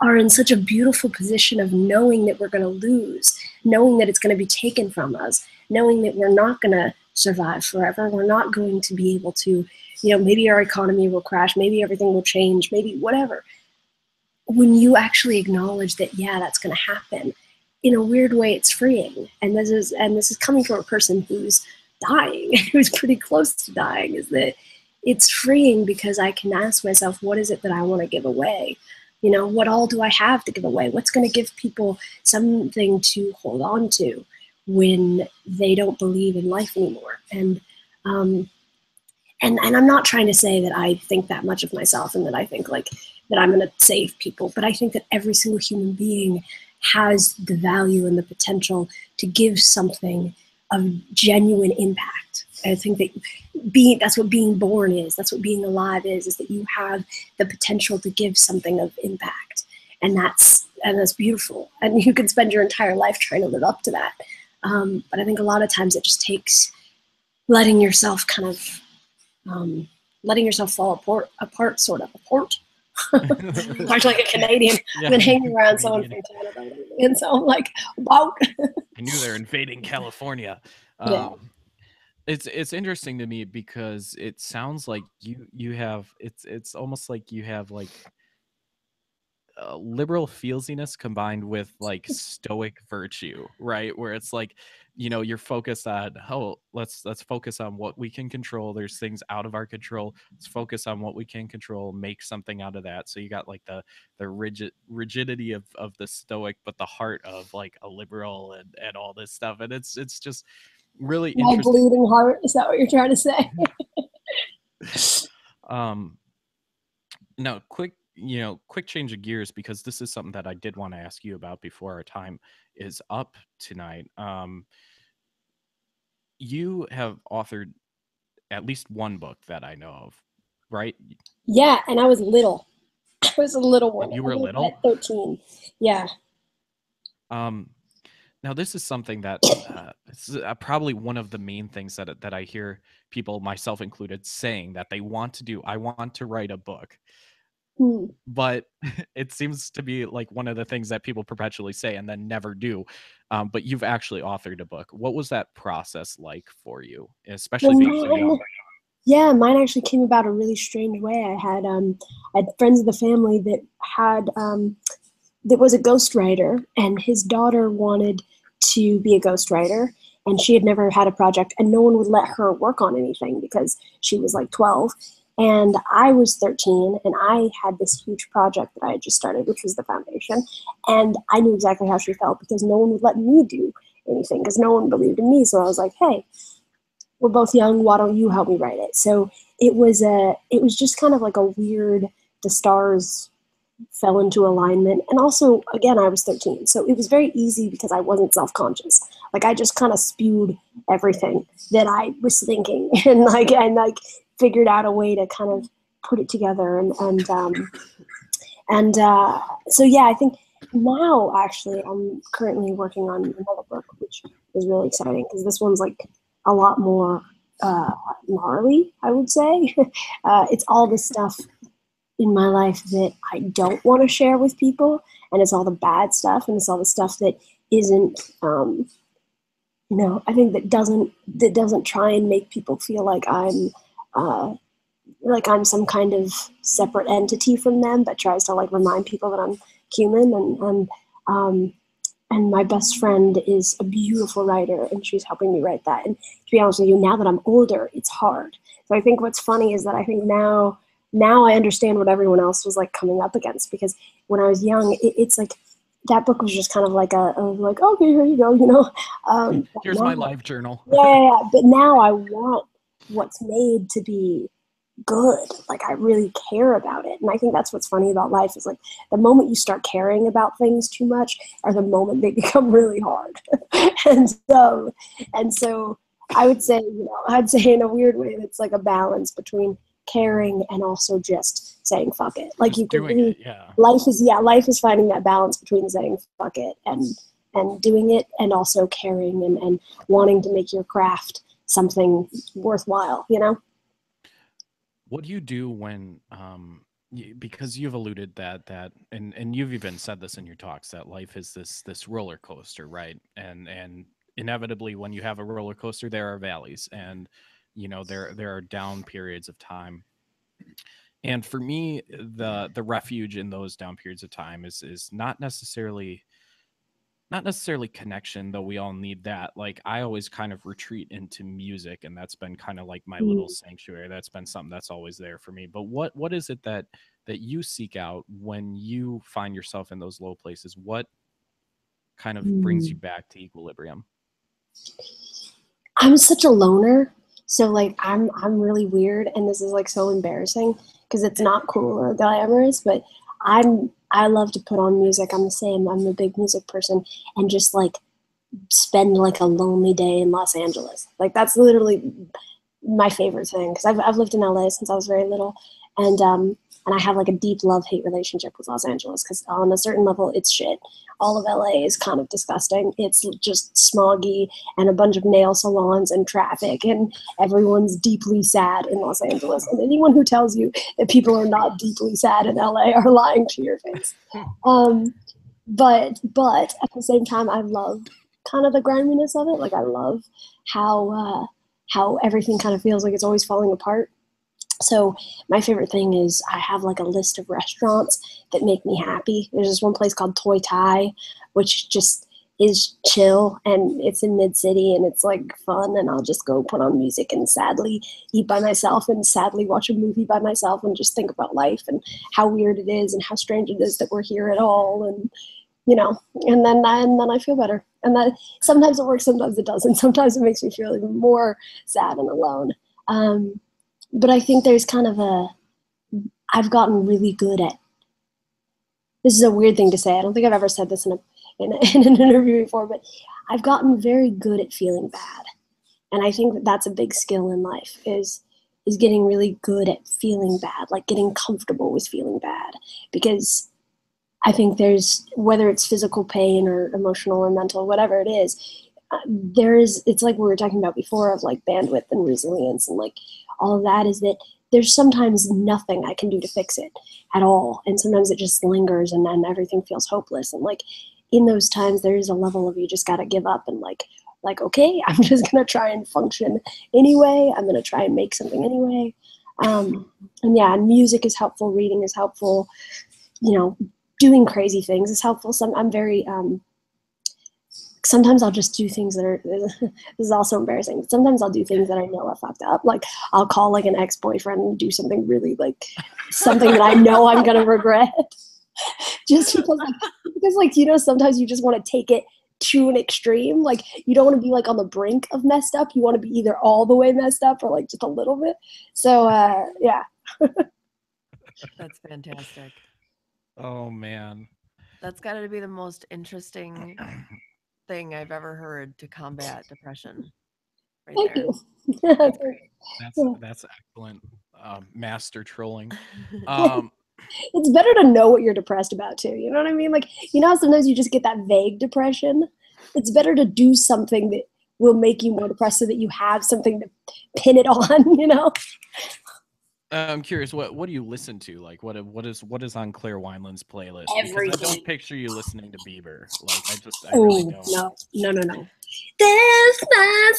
are in such a beautiful position of knowing that we're going to lose, knowing that it's going to be taken from us, knowing that we're not going to survive forever. We're not going to be able to, maybe our economy will crash, maybe everything will change, maybe whatever. When you actually acknowledge that, yeah, that's going to happen, in a weird way, it's freeing. And this is coming from a person who's dying, who's pretty close to dying, is that it's freeing because I can ask myself, what is it that I want to give away? What all do I have to give away? What's going to give people something to hold on to when they don't believe in life anymore? And I'm not trying to say that I think that much of myself and that I think like that I'm going to save people, but I think that every single human being has the value and the potential to give something of genuine impact. I think that that's what being born is. That's what being alive is that you have the potential to give something of impact. And that's beautiful. And you can spend your entire life trying to live up to that. But I think a lot of times it just takes letting yourself fall apart sort of. Much like a Canadian. Yeah. I've been hanging around someone from Canada. And so I'm like, wow. I knew they're invading California. Yeah. It's interesting to me because it sounds like you have it's almost like you have like liberal feelsiness combined with like stoic virtue, right? Where it's like, you're focused on, oh, let's focus on what we can control. There's things out of our control. Let's focus on what we can control, make something out of that. So you got like the rigidity of the stoic, but the heart of like a liberal and all this stuff. And it's just really My interesting. bleeding heart, is that what you're trying to say? Now, quick change of gears, because this is something that I did want to ask you about before our time is up tonight. You have authored at least one book that I know of, right? Yeah, and I was little. I was a little one. And you were I was little? at 13. Yeah. Now this is something that this is probably one of the main things that I hear people, myself included, saying that they want to do. I want to write a book, Hmm. but it seems to be like one of the things that people perpetually say and then never do. But you've actually authored a book. What was that process like for you, especially Well, being so young? yeah, mine actually came about a really strange way. I had friends of the family that had that was a ghostwriter, and his daughter wanted to be a ghostwriter, and she had never had a project, and no one would let her work on anything because she was like 12. And I was 13, and I had this huge project that I had just started, which was the foundation. And I knew exactly how she felt because no one would let me do anything because no one believed in me. So I was like, hey, we're both young. Why don't you help me write it? So it was just kind of like a weird, the stars fell into alignment. And also, again, I was 13. So it was very easy because I wasn't self-conscious. Like I just kind of spewed everything that I was thinking and figured out a way to kind of put it together. So yeah, I think now actually I'm currently working on another book, which is really exciting because this one's like a lot more gnarly, I would say. It's all the stuff in my life that I don't want to share with people, and it's all the bad stuff, and it's all the stuff that isn't, I think that doesn't try and make people feel like I'm some kind of separate entity from them, but tries to like remind people that I'm human. And my best friend is a beautiful writer, and she's helping me write that. And to be honest with you, now that I'm older, it's hard. So I think what's funny is that I think now I understand what everyone else was like coming up against, because when I was young, it's like that book was just kind of like okay, here you go, Here's my life journal. yeah, but now I want what's made to be good. Like I really care about it. And I think that's what's funny about life is like the moment you start caring about things too much are the moment they become really hard. and so I would say, I'd say in a weird way, it's like a balance between caring and also just saying fuck it. Like Just you can doing it, yeah. life is finding that balance between saying fuck it and doing it, and also caring and wanting to make your craft something worthwhile, What do you do when because you've alluded that and you've even said this in your talks that life is this roller coaster, right? And inevitably when you have a roller coaster there are valleys, and there are down periods of time. And for me, the refuge in those down periods of time is not necessarily connection, though we all need that. Like I always kind of retreat into music, and that's been kind of like my little sanctuary. That's been something that's always there for me. But what is it that you seek out when you find yourself in those low places? What kind of brings you back to equilibrium? I'm such a loner. So like I'm really weird, and this is like so embarrassing because it's not cool or glamorous, but I love to put on music. I'm the same. I'm a big music person, and just like spend like a lonely day in Los Angeles. Like that's literally my favorite thing, because I've lived in LA since I was very little, and I have like a deep love-hate relationship with Los Angeles because on a certain level it's shit. All of LA is kind of disgusting. It's just smoggy and a bunch of nail salons and traffic, and everyone's deeply sad in Los Angeles. And anyone who tells you that people are not deeply sad in LA are lying to your face. But at the same time, I love kind of the griminess of it. Like I love how everything kind of feels like it's always falling apart. So my favorite thing is I have like a list of restaurants that make me happy. There's this one place called Toi Thai, which just is chill, and it's in mid-city, and it's like fun, and I'll just go put on music and sadly eat by myself and sadly watch a movie by myself and just think about life and how weird it is and how strange it is that we're here at all, and and then I feel better. And that sometimes it works, sometimes it doesn't. Sometimes it makes me feel even more sad and alone. But I think there's kind of I've gotten really good at, this is a weird thing to say. I don't think I've ever said this in an interview before, but I've gotten very good at feeling bad. And I think that that's a big skill in life, is is getting really good at feeling bad, like getting comfortable with feeling bad. Because I think there's, whether it's physical pain or emotional or mental, whatever it is, it's like we were talking about before of like bandwidth and resilience and like all of that, is that there's sometimes nothing I can do to fix it at all. And sometimes it just lingers and then everything feels hopeless. And like in those times, there is a level of you just got to give up and like, okay, I'm just going to try and function anyway. I'm going to try and make something anyway. And yeah, music is helpful. Reading is helpful. Doing crazy things is helpful. Sometimes I'll just do things that are, this is also embarrassing. Sometimes I'll do things that I know I fucked up. Like I'll call like an ex-boyfriend and do something really like something that I know I'm going to regret. Just because sometimes you just want to take it to an extreme. Like you don't want to be like on the brink of messed up. You want to be either all the way messed up or like just a little bit. So yeah. That's fantastic. Oh man. That's got to be the most interesting thing I've ever heard to combat depression. Right Thank there. you. That's excellent. Master trolling. It's better to know what you're depressed about too. You know what I mean? Like, how sometimes you just get that vague depression. It's better to do something that will make you more depressed so that you have something to pin it on, I'm curious, what do you listen to? Like, what is on Claire Wineland's playlist? Everything. Because I don't picture you listening to Bieber. Like, I really don't. No.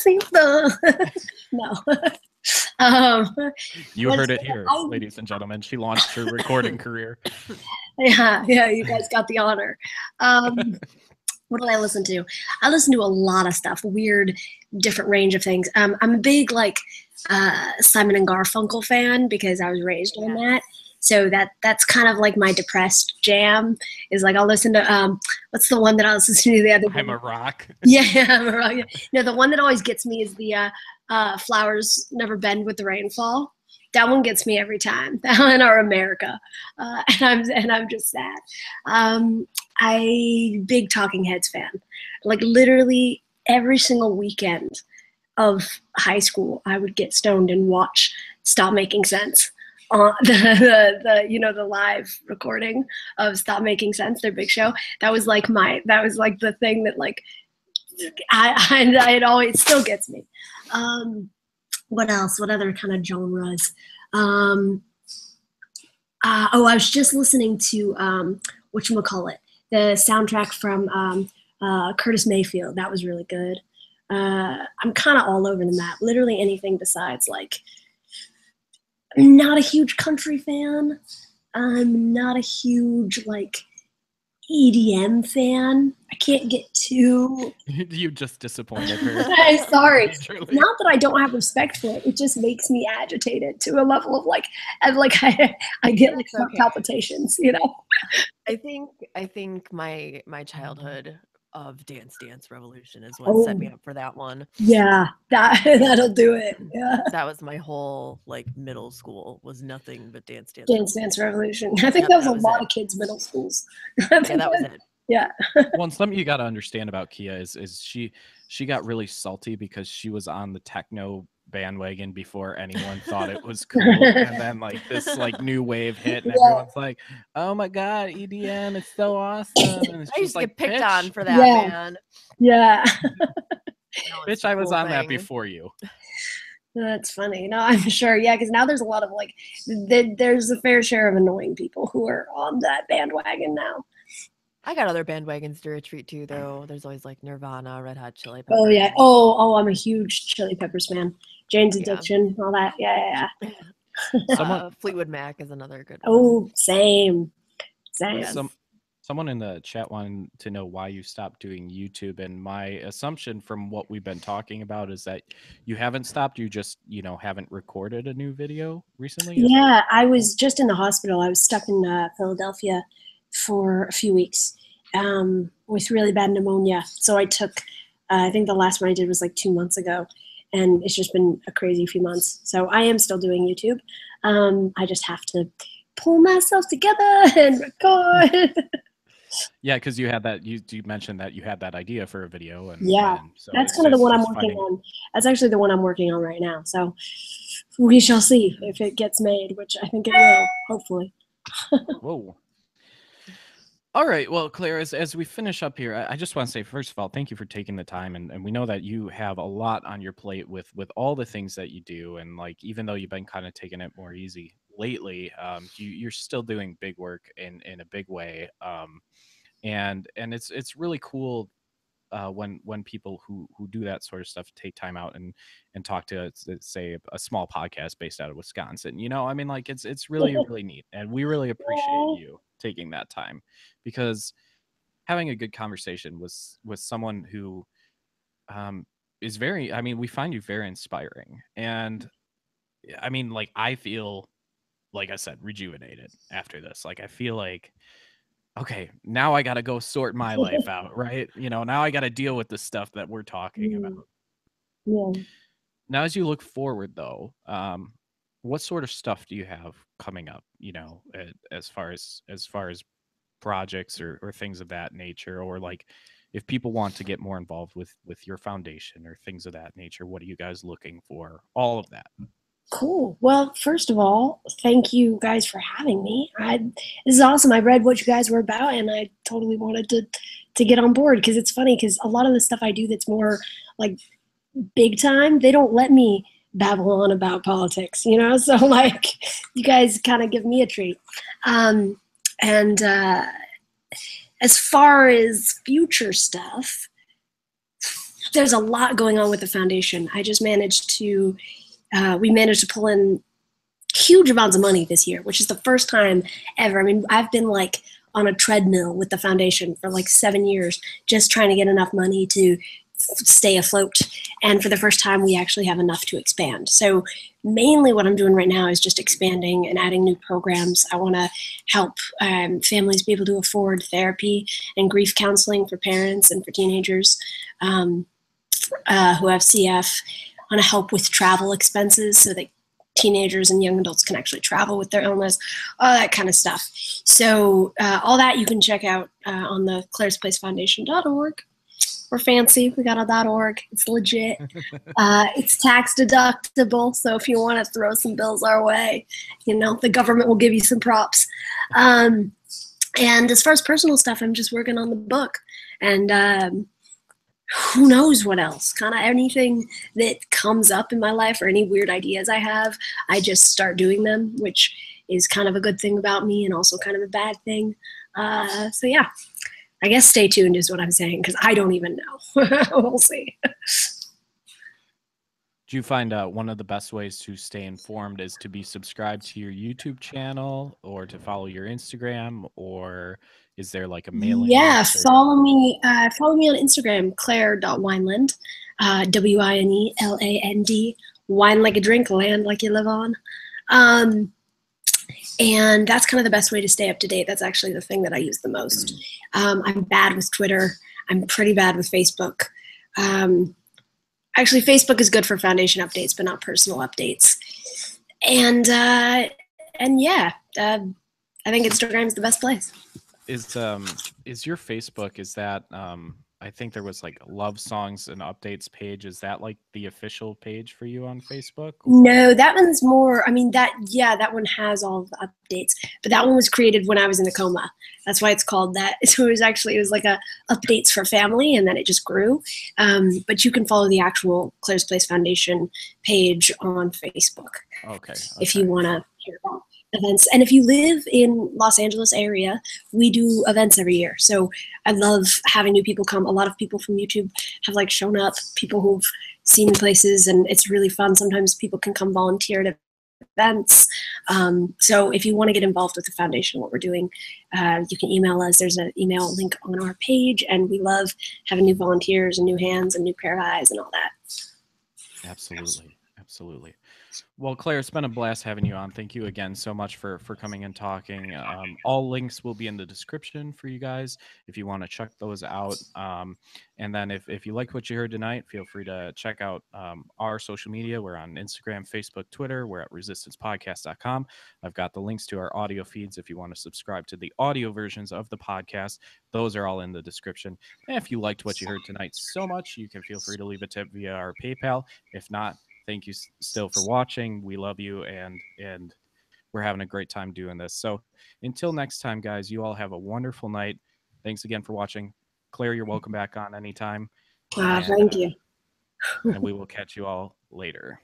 Despacito. No. You heard it here, ladies and gentlemen. She launched her recording career. Yeah, you guys got the honor. What did I listen to? I listen to a lot of stuff, weird, different range of things. I'm a big Simon and Garfunkel fan because I was raised on that. So that's kind of like my depressed jam. Is like I'll listen to what's the one that I was listening to the other day? I'm a Rock. Yeah, I'm a Rock. Yeah. No, the one that always gets me is the Flowers Never Bend with the Rainfall. That one gets me every time. That one or America, and I'm just sad. I big Talking Heads fan. Like literally every single weekend of high school, I would get stoned and watch Stop Making Sense on the live recording of Stop Making Sense, their big show. That was like the thing that like it always still gets me. What else? What other kind of genres? I was just listening to whatchamacallit, the soundtrack from Curtis Mayfield. That was really good. I'm kind of all over the map. Literally anything besides like, I'm not a huge country fan. I'm not a huge like EDM fan. I can't get too. You just disappointed her. I'm sorry. Not that I don't have respect for it. It just makes me agitated to a level of like, I get like palpitations. I think my childhood of Dance Dance Revolution is what set me up for that one. Yeah, that'll do it. Yeah. That was my whole like middle school was nothing but Dance Dance Revolution. I think that was a lot of kids' middle schools. Yeah, that was it. Yeah. Well, something you got to understand about Kia is she got really salty because she was on the techno bandwagon before anyone thought it was cool, and then like this like new wave hit, and everyone's like, "Oh my god, EDM, it's so awesome!" And I used to get picked on for that, man. Yeah. Bitch, I was on that before you. That's funny. No, I'm sure. Yeah, because now there's a lot of like, there's a fair share of annoying people who are on that bandwagon now. I got other bandwagons to retreat to, though. There's always like Nirvana, Red Hot Chili Peppers. Oh yeah. Oh, I'm a huge Chili Peppers fan. Jane's Addiction, all that. Yeah. Fleetwood Mac is another good one. Oh, same. Someone in the chat wanted to know why you stopped doing YouTube, and my assumption from what we've been talking about is that you haven't stopped. You just, haven't recorded a new video recently. Yeah, I was just in the hospital. I was stuck in Philadelphia for a few weeks with really bad pneumonia. So I took, I think the last one I did was like 2 months ago, and it's just been a crazy few months. So I am still doing YouTube. I just have to pull myself together and record. Yeah, because you had that. You mentioned that you had that idea for a video, and so that's kind of the one I'm working on. That's actually the one I'm working on right now. So we shall see if it gets made, which I think it will, hopefully. Whoa. All right. Well, Claire, as we finish up here, I just want to say, first of all, thank you for taking the time. And we know that you have a lot on your plate with all the things that you do. And like, even though you've been kind of taking it more easy lately, you're still doing big work in a big way. And it's really cool when people who do that sort of stuff take time out and talk to say a small podcast based out of Wisconsin. I mean, like it's really really neat, and we really appreciate you taking that time, because having a good conversation with someone who is very, I mean, we find you very inspiring, and I mean, like, I feel, like I said, rejuvenated after this. Like, I feel like, okay, now I got to go sort my life out, right? Now I got to deal with the stuff that we're talking about. Yeah. Now, as you look forward, though, what sort of stuff do you have coming up? As far as projects or things of that nature, or like if people want to get more involved with your foundation or things of that nature, what are you guys looking for? All of that. Cool. Well, first of all, thank you guys for having me. This is awesome. I read what you guys were about, and I totally wanted to get on board, because it's funny, because a lot of the stuff I do that's more like big time, they don't let me babble on about politics, so like you guys kind of give me a treat. And as far as future stuff, there's a lot going on with the foundation. I just managed to we managed to pull in huge amounts of money this year, which is the first time ever. I mean, I've been like on a treadmill with the foundation for like 7 years, just trying to get enough money to stay afloat. And for the first time, we actually have enough to expand. So mainly what I'm doing right now is just expanding and adding new programs. I want to help families be able to afford therapy and grief counseling for parents and for teenagers who have CF. I want to help with travel expenses so that teenagers and young adults can actually travel with their illness, all that kind of stuff. So all that you can check out on the clairesplacefoundation.org. We're fancy. We got a .org. It's legit. It's tax deductible. So if you want to throw some bills our way, the government will give you some props. And as far as personal stuff, I'm just working on the book. And who knows what else? Kind of anything that comes up in my life or any weird ideas I have, I just start doing them, which is kind of a good thing about me and also kind of a bad thing. So yeah, I guess stay tuned is what I'm saying, because I don't even know. We'll see. Do you find one of the best ways to stay informed is to be subscribed to your YouTube channel or to follow your Instagram, or is there like a mailing list? Follow me on Instagram, claire.wineland, WINELAND, wine like a drink, land like you live on. And that's kind of the best way to stay up to date. That's actually the thing that I use the most. I'm bad with Twitter. I'm pretty bad with Facebook. Actually, Facebook is good for foundation updates, but not personal updates. And yeah, I think Instagram is the best place. Is your Facebook, is that I think there was like love songs and updates page. Is that like the official page for you on Facebook? No, that one's more, I mean, that one has all of the updates, but that one was created when I was in a coma. That's why it's called that. So it was like a updates for family, and then it just grew. But you can follow the actual Claire's Place Foundation page on Facebook. Okay. If you want to hear about events. And if you live in Los Angeles area, we do events every year. So I love having new people come. A lot of people from YouTube have like shown up, people who've seen places, and it's really fun. Sometimes people can come volunteer at events. So if you want to get involved with the foundation, what we're doing, you can email us. There's an email link on our page, and we love having new volunteers and new hands and new pair of eyes and all that. Absolutely. Well, Claire, it's been a blast having you on. Thank you again so much for coming and talking. All links will be in the description for you guys if you want to check those out. And then if you like what you heard tonight, feel free to check out our social media. We're on Instagram, Facebook, Twitter. We're at resistancepodcast.com. I've got the links to our audio feeds if you want to subscribe to the audio versions of the podcast. Those are all in the description. And if you liked what you heard tonight so much, you can feel free to leave a tip via our PayPal. If not, thank you still for watching. We love you, and we're having a great time doing this. So until next time, guys, you all have a wonderful night. Thanks again for watching. Claire, you're welcome back on anytime. Thank you. And we will catch you all later.